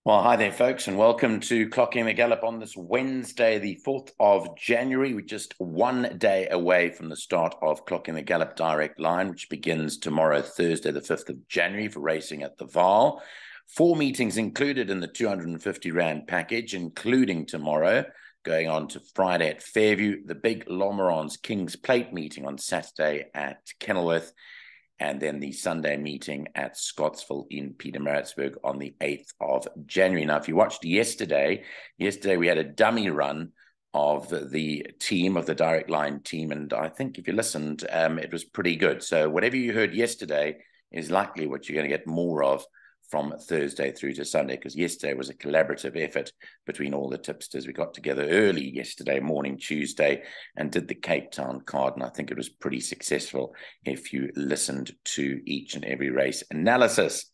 Well, hi there, folks, and welcome to Clocking the Gallop on this Wednesday, the 4th of January. We're just one day away from the start of Clocking the Gallop Direct Line, which begins tomorrow, Thursday, the 5th of January, for racing at the Vaal. 4 meetings included in the 250 Rand package, including tomorrow, going on to Friday at Fairview, the big Lomerans King's Plate meeting on Saturday at Kenilworth, and then the Sunday meeting at Scottsville in Pietermaritzburg on the 8th of January. Now, if you watched yesterday we had a dummy run of the team, of the Direct Line team, and I think if you listened, it was pretty good. So whatever you heard yesterday is likely what you're going to get more of from Thursday through to Sunday, because yesterday was a collaborative effort between all the tipsters. We got together early yesterday morning, Tuesday, and did the Cape Town card, and I think it was pretty successful if you listened to each and every race analysis.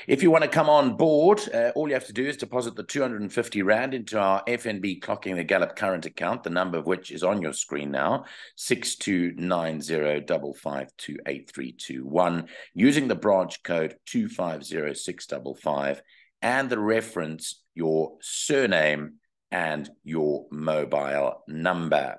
If you want to come on board, all you have to do is deposit the 250 Rand into our FNB Clocking the Gallop current account, the number of which is on your screen now, 6290552831, using the branch code 250655, and the reference your surname and your mobile number.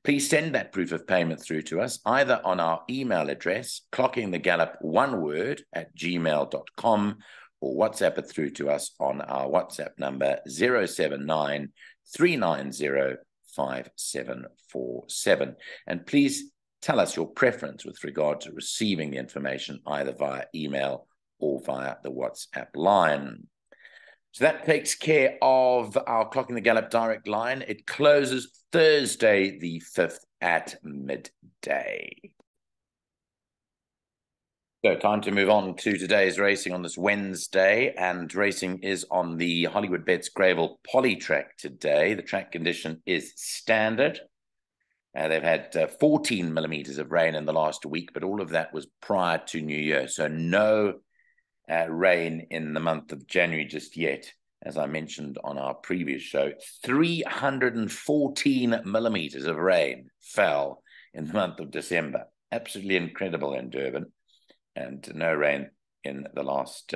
Please send that proof of payment through to us either on our email address, clockingthegallop, one word, @gmail.com, or WhatsApp it through to us on our WhatsApp number 079 390 5747. And please tell us your preference with regard to receiving the information either via email or via the WhatsApp line. So that takes care of our Clocking the Gallop Direct Line. It closes Thursday the 5th at midday. So time to move on to today's racing on this Wednesday, and racing is on the Hollywoodbets Greyville Polytrack today. The track condition is standard. They've had 14 millimeters of rain in the last week, but all of that was prior to New Year, so no rain in the month of January just yet. As I mentioned on our previous show, 314 millimeters of rain fell in the month of December. Absolutely incredible in Durban, and no rain in the last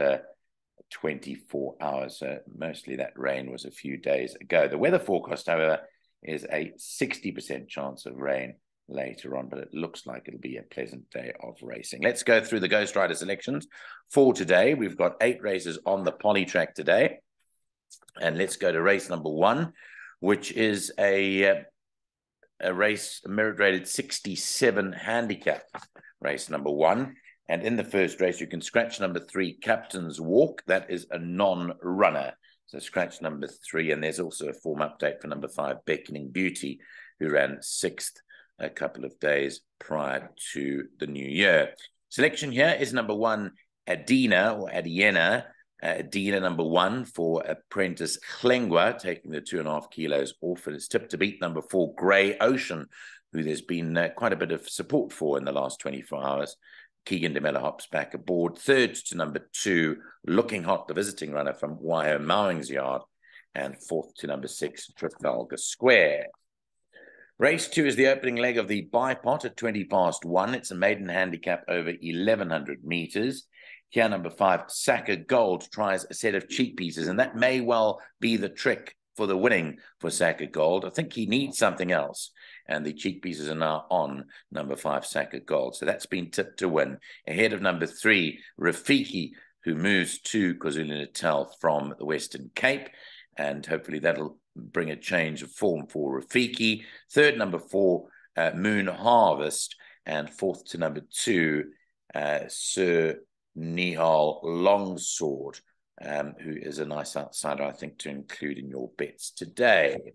24 hours. So mostly that rain was a few days ago. The weather forecast, however, is a 60% chance of rain later on, but it looks like it'll be a pleasant day of racing. Let's go through the Ghostryder selections for today. We've got 8 races on the Polytrack today, and let's go to race number 1, which is a race, a merit rated 67 handicap, race number 1. And in the first race, you can scratch number 3, Captain's Walk. That is a non-runner, so scratch number 3. And there's also a form update for number 5, Beckoning Beauty, who ran 6th a couple of days prior to the new year. Selection here is number 1, Adina, or Adiena. Adina, number 1 for Apprentice Hlengwa, taking the 2.5 kilos off. And it's tipped to beat number 4, Grey Ocean, who there's been quite a bit of support for in the last 24 hours. Keegan de Miller hops back aboard. Third to number 2, Looking Hot, the visiting runner from Waiho Mowing's yard. And fourth to number 6, Trafalgar Square. Race 2 is the opening leg of the bipot at 20 past 1. It's a maiden handicap over 1,100 meters. Here, number 5, Saka Gold, tries a set of cheek pieces, and that may well be the trick for the winning for Saka Gold. I think he needs something else, and the cheek pieces are now on number 5, Saka Gold. So that's been tipped to win. Ahead of number 3, Rafiki, who moves to KwaZulu-Natal from the Western Cape, and hopefully that'll bring a change of form for Rafiki. Third, number 4, Moon Harvest, and fourth to number 2, Sir Nihal Longsword, who is a nice outsider, I think, to include in your bets today.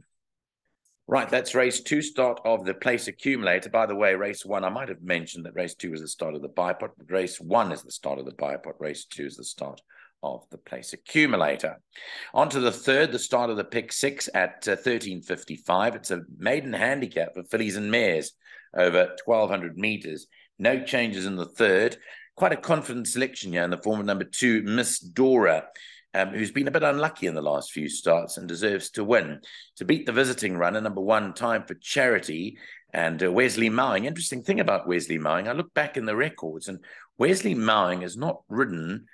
Right, that's race 2, start of the place accumulator. By the way, race 1, I might have mentioned that race 2 was the start of the bipot, but race 1 is the start of the bipot. Race 2 is the start of the place accumulator. On to the third, the start of the pick 6 at 13:55. It's a maiden handicap for fillies and mares over 1,200 meters. No changes in the third. Quite a confident selection here in the form of number 2, Miss Dora, who's been a bit unlucky in the last few starts and deserves to win. To beat the visiting runner, number 1, Time for Charity, and Wesley Mowing. Interesting thing about Wesley Mowing, I look back in the records, and Wesley Mowing has not ridden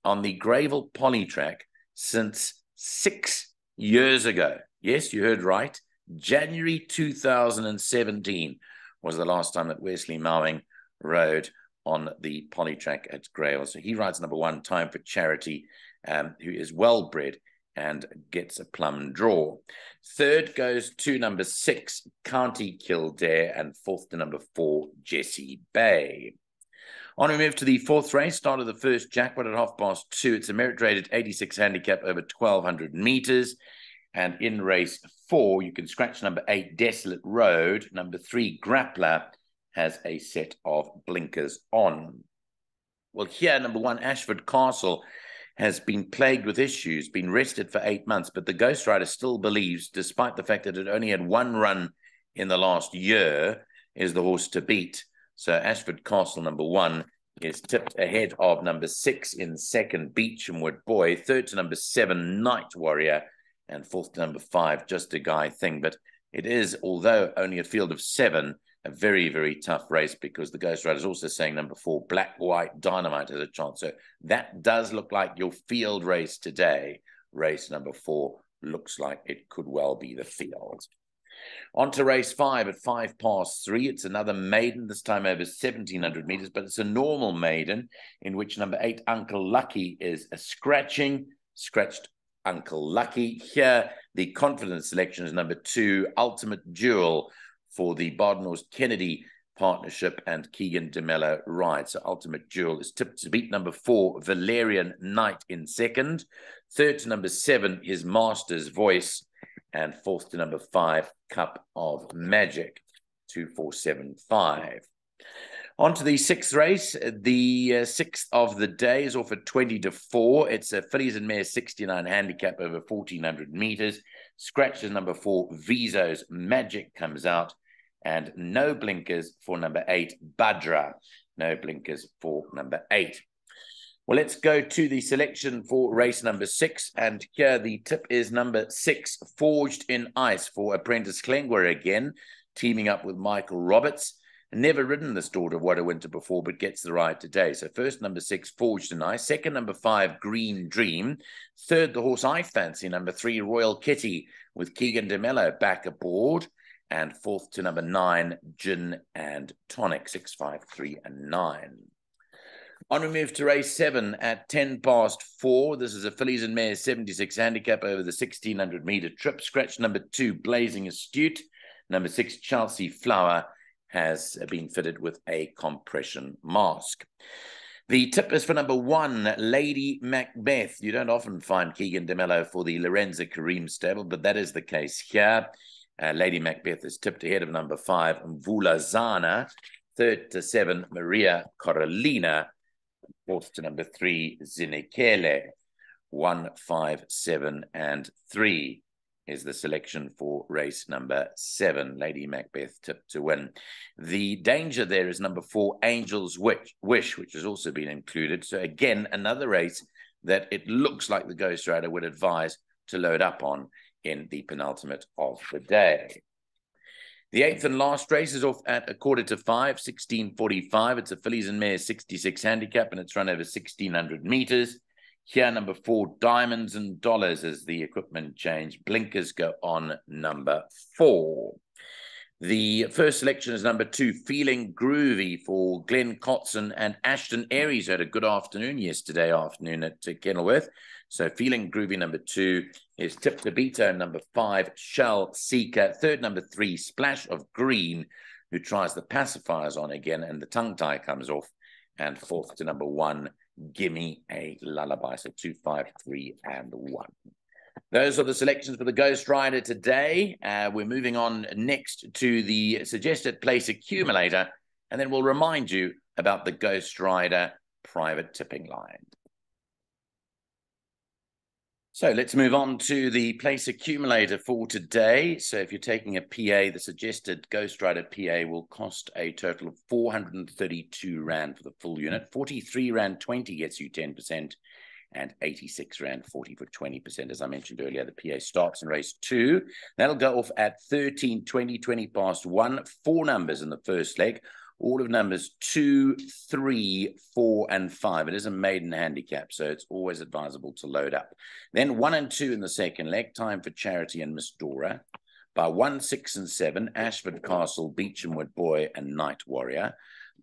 on the Greyville Polytrack since 6 years ago. Yes, you heard right. January 2017 was the last time that Wesley Mowing rode on the Polytrack at Greyville. So he rides number 1, Time for Charity, who is well bred and gets a plum draw. Third goes to number 6, County Kildare, and fourth to number 4, Jessie Bay. On we move to the fourth race, start of the first jackpot at 2:30. It's a merit-rated 86 handicap over 1,200 meters. And in race 4, you can scratch number 8, Desolate Road. Number 3, Grappler, has a set of blinkers on. Well, here, number 1, Ashford Castle, has been plagued with issues, been rested for 8 months, but the Ghostryder still believes, despite the fact that it only had 1 run in the last year, is the horse to beat. So Ashford Castle, number 1, is tipped ahead of number 6 in second, Beechamwood Boy, third to number 7, Night Warrior, and fourth to number 5, Just a Guy Thing. But it is, although only a field of 7, a very, very tough race, because the Ghostryder is also saying number 4, Black White Dynamite, has a chance. So that does look like your field race today. Race number 4 looks like it could well be the field. On to race 5 at 3:05. It's another maiden, this time over 1,700 meters, but it's a normal maiden in which number 8, Uncle Lucky, is a scratched Uncle Lucky. Here, the confidence selection is number 2, Ultimate Jewel, for the Bardenhorst Kennedy partnership, and Keegan DeMello rides. So Ultimate Jewel is tipped to beat number 4, Valerian Knight, in second. Third to number 7, His Master's Voice, and fourth to number 5, Cup of Magic, 2475. On to the 6th race. The 6th of the day is off at 20-4. It's a fillies and mares 69 handicap over 1,400 meters. Scratches number 4, Vizo's Magic, comes out, and no blinkers for number 8, Badra. No blinkers for number 8. Well, let's go to the selection for race number 6. And here the tip is number 6, Forged in Ice, for Apprentice Klengwer again, teaming up with Michael Roberts. Never ridden this daughter of What a Winter before, but gets the ride today. So first, number 6, Forged in Ice. Second, number 5, Green Dream. Third, the horse I fancy, number 3, Royal Kitty, with Keegan DeMello back aboard. And fourth to number 9, Gin and Tonic, 6, 5, 3, and 9. On we move to race 7 at 4:10. This is a fillies and mares 76 handicap over the 1,600 meter trip. Scratch number 2, Blazing Astute. Number 6, Chelsea Flower, has been fitted with a compression mask. The tip is for number 1, Lady Macbeth. You don't often find Keegan DeMello for the Lorenzo Kareem stable, but that is the case here. Lady Macbeth is tipped ahead of number 5, Mvula Zana. Third to 7, Maria Carolina. Fourth to number 3, Zinekele. 1, 5, 7, and 3 is the selection for race number 7. Lady Macbeth tipped to win. The danger there is number 4, Angel's Wish, which has also been included. So again, another race that it looks like the Ghostryder would advise to load up on in the penultimate of the day. The 8th and last race is off at 5:15, 16:45. It's a fillies and mares 66 handicap, and it's run over 1,600 meters. Here, number 4, Diamonds and Dollars, as the equipment change. Blinkers go on number 4. The first selection is number 2, Feeling Groovy, for Glenn Cotson and Ashton Aries, who had a good afternoon yesterday afternoon at Kenilworth. So Feeling Groovy, number 2, is Tip to Beato, number 5, Shell Seeker. Third, number 3, Splash of Green, who tries the pacifiers on again, and the tongue tie comes off. And fourth to number 1, Gimme a Lullaby. So 2, 5, 3, and 1. Those are the selections for the Ghostryder today. We're moving on next to the suggested place accumulator, and then we'll remind you about the Ghostryder private tipping line. So let's move on to the place accumulator for today. So if you're taking a PA, the suggested Ghostryder PA will cost a total of 432 Rand for the full unit. 43 Rand 20 gets you 10%, and 86 Rand 40 for 20%. As I mentioned earlier, the PA starts in race 2. That'll go off at 13:20, 20 past 1. 4 numbers in the first leg. all of numbers 2, 3, 4, and 5. It is a maiden handicap, so it's always advisable to load up. Then 1 and 2 in the second leg, Time for Charity and Miss Dora. By 1, 6, and 7, Ashford Castle, Beechamwood Boy, and Night Warrior.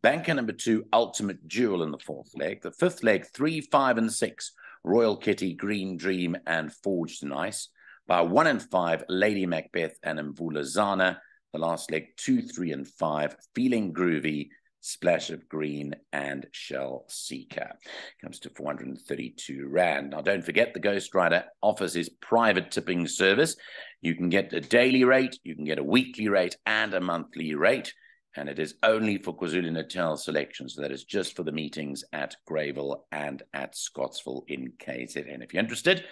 Banker number 2, Ultimate Jewel in the fourth leg. The fifth leg, 3, 5, and 6, Royal Kitty, Green Dream, and Forged in Ice. By 1 and 5, Lady Macbeth and Mvulazana. The last leg, 2, 3, and 5, Feeling Groovy, Splash of Green, and Shell Seeker. Comes to 432 Rand. Now, don't forget, the Ghostryder offers his private tipping service. You can get a daily rate, you can get a weekly rate, and a monthly rate. And it is only for KwaZulu-Natal selections. So that is just for the meetings at Greyville and at Scottsville in KZN. If you're interested,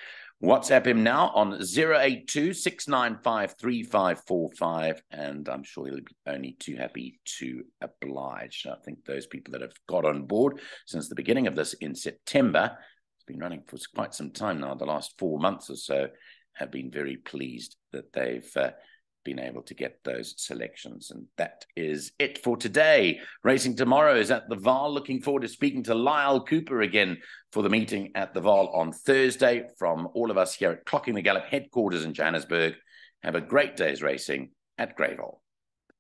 WhatsApp him now on 082-695-3545, and I'm sure he'll be only too happy to oblige. I think those people that have got on board since the beginning of this in September, it's been running for quite some time now, the last 4 months or so, have been very pleased that they've been able to get those selections. And that is it for today. Racing tomorrow is at the Vaal. Looking forward to speaking to Lyle Cooper again for the meeting at the Vaal on Thursday. From all of us here at Clocking the Gallop headquarters in Johannesburg, have a great day's racing at Greyville.